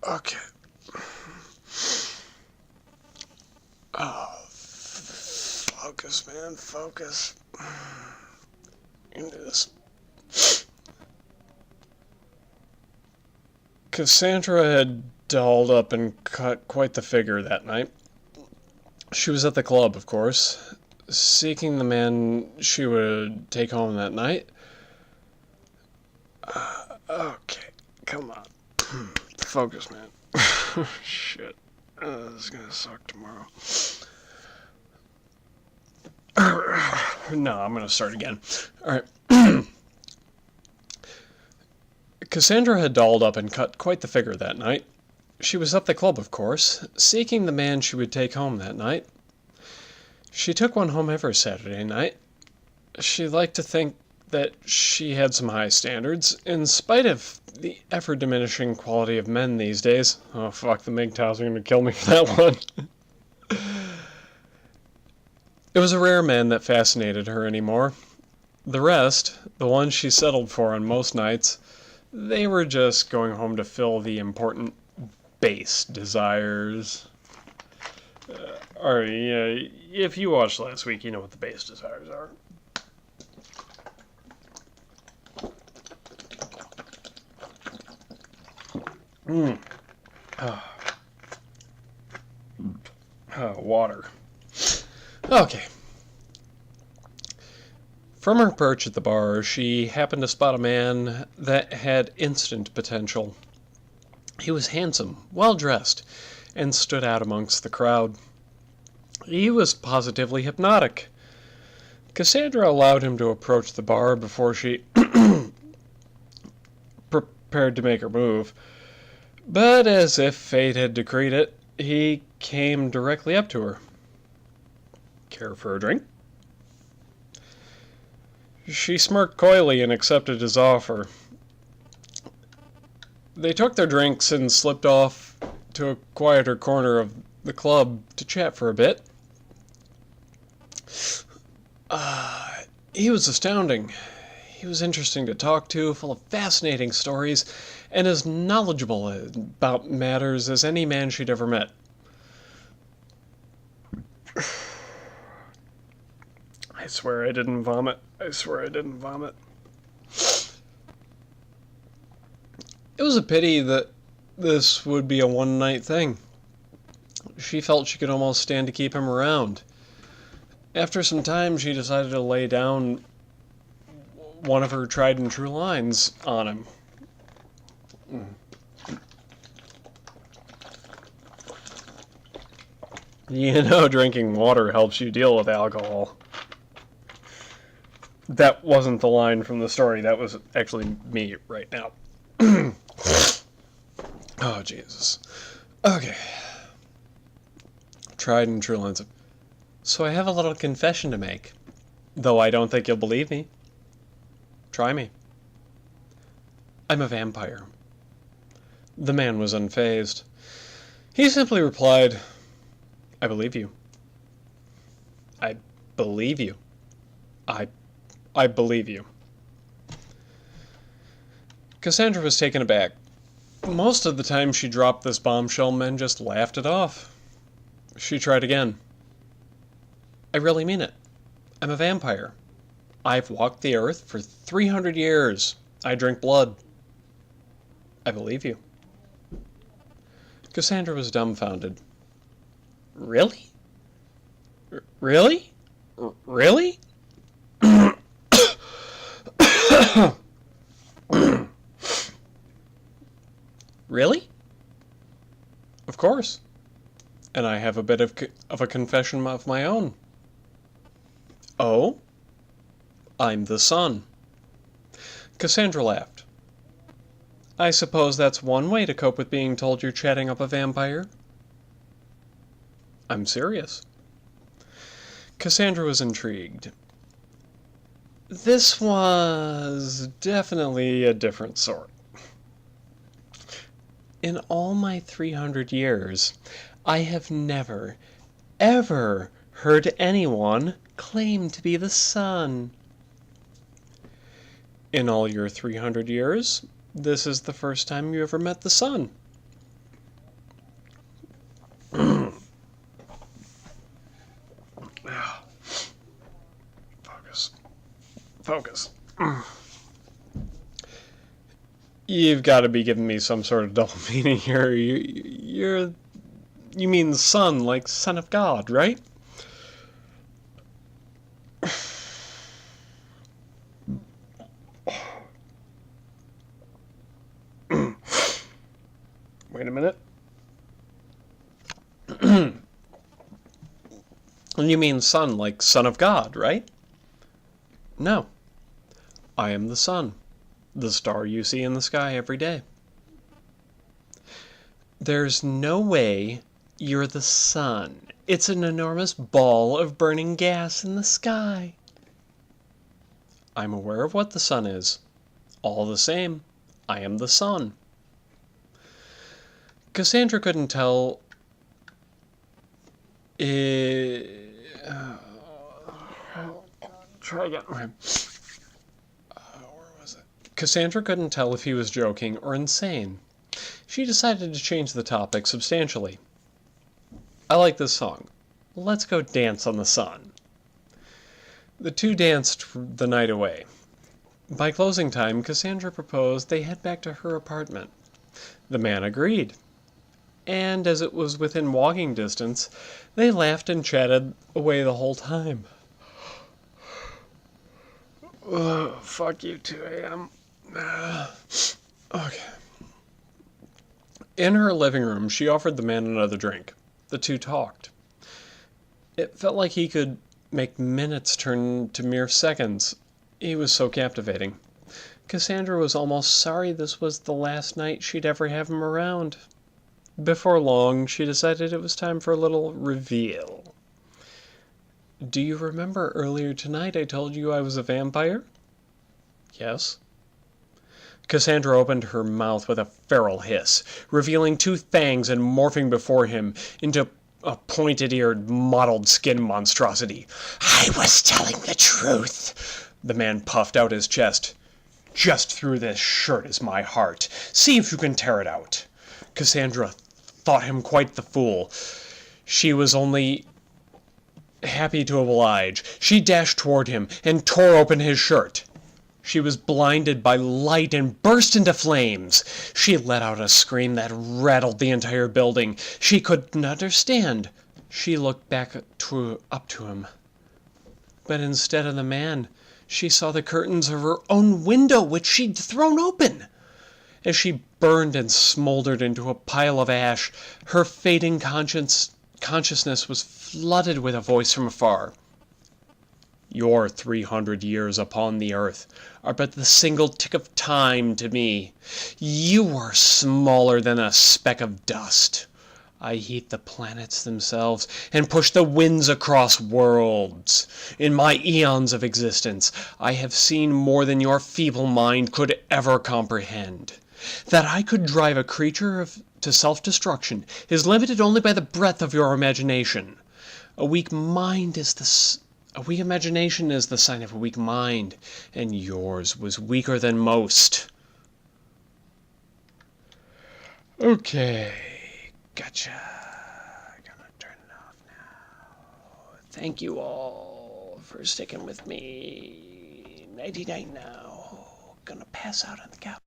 Okay. Oh, focus, man, focus. Into this. Cassandra had dolled up and cut quite the figure that night. She was at the club, of course, seeking the man she would take home that night. Okay, come on. Focus, man. Shit. This is gonna suck tomorrow. No, I'm gonna start again. Alright. Cassandra had dolled up and cut quite the figure that night. She was at the club, of course, seeking the man she would take home that night. She took one home every Saturday night. She liked to think that she had some high standards, in spite of the ever-diminishing quality of men these days. Oh, fuck, the MGTOWs are going to kill me for that one. It was a rare man that fascinated her anymore. The rest, the ones she settled for on most nights, they were just going home to fill the important base desires. Alright, yeah, if you watched last week, you know what the base desires are. Water. Okay. From her perch at the bar, she happened to spot a man that had instant potential. He was handsome, well-dressed, and stood out amongst the crowd. He was positively hypnotic. Cassandra allowed him to approach the bar before she prepared to make her move. But as if fate had decreed it, he came directly up to her. Care for a drink? She smirked coyly and accepted his offer. They took their drinks and slipped off to a quieter corner of the club to chat for a bit. He was astounding. He was interesting to talk to, full of fascinating stories, and as knowledgeable about matters as any man she'd ever met. I swear I didn't vomit. I swear I didn't vomit. It was a pity that this would be a one-night thing. She felt she could almost stand to keep him around. After some time, she decided to lay down one of her tried-and-true lines on him. You know, drinking water helps you deal with alcohol. That wasn't the line from the story. That was actually me right now. Oh, Jesus. Okay. Tried and true lines. So I have a little confession to make. Though I don't think you'll believe me. Try me. I'm a vampire. The man was unfazed. He simply replied, I believe you. I believe you. I believe you. Cassandra was taken aback. Most of the time she dropped this bombshell, men just laughed it off. She tried again. I really mean it. I'm a vampire. I've walked the earth for 300 years. I drink blood. I believe you. Cassandra was dumbfounded. Really? Really? Really? Really? Of course. And I have a bit of a confession of my own. Oh? I'm the sun. Cassandra laughed. I suppose that's one way to cope with being told you're chatting up a vampire. I'm serious. Cassandra was intrigued. This was definitely a different sort. In all my 300 years, I have never, ever heard anyone claim to be the sun. In all your 300 years, this is the first time you ever met the sun. Focus. Focus. You've got to be giving me some sort of double meaning here. You mean son, like son of God, right? Wait a minute. And you mean son, like son of God, right? No. I am the sun, the star you see in the sky every day. There's no way you're the sun. It's an enormous ball of burning gas in the sky. I'm aware of what the sun is. All the same, I am the sun. Cassandra couldn't tell try again. Where was it? Cassandra couldn't tell if he was joking or insane. She decided to change the topic substantially. I like this song. Let's go dance on the sun. The two danced the night away. By closing time, Cassandra proposed they head back to her apartment. The man agreed. And as it was within walking distance, they laughed and chatted away the whole time. Fuck you, 2 a.m. Okay. In her living room, she offered the man another drink. The two talked. It felt like he could make minutes turn to mere seconds. He was so captivating. Cassandra was almost sorry this was the last night she'd ever have him around. Before long, she decided it was time for a little reveal. Do you remember earlier tonight I told you I was a vampire? Yes. Cassandra opened her mouth with a feral hiss, revealing 2 fangs and morphing before him into a pointed-eared, mottled skin monstrosity. I was telling the truth. The man puffed out his chest. Just through this shirt is my heart. See if you can tear it out. Cassandra thought him quite the fool. She was only happy to oblige. She dashed toward him and tore open his shirt. She was blinded by light and burst into flames. She let out a scream that rattled the entire building. She couldn't understand. She looked back up to him. But instead of the man, she saw the curtains of her own window, which she'd thrown open. As she burned and smoldered into a pile of ash, her fading consciousness was flooded with a voice from afar. Your 300 years upon the earth are but the single tick of time to me. You are smaller than a speck of dust. I heat the planets themselves and push the winds across worlds. In my eons of existence, I have seen more than your feeble mind could ever comprehend. That I could drive a creature to self-destruction is limited only by the breadth of your imagination. A weak imagination is the sign of a weak mind, and yours was weaker than most. Okay, gotcha. Gonna turn it off now. Thank you all for sticking with me. Nighty-night now. Gonna pass out on the couch.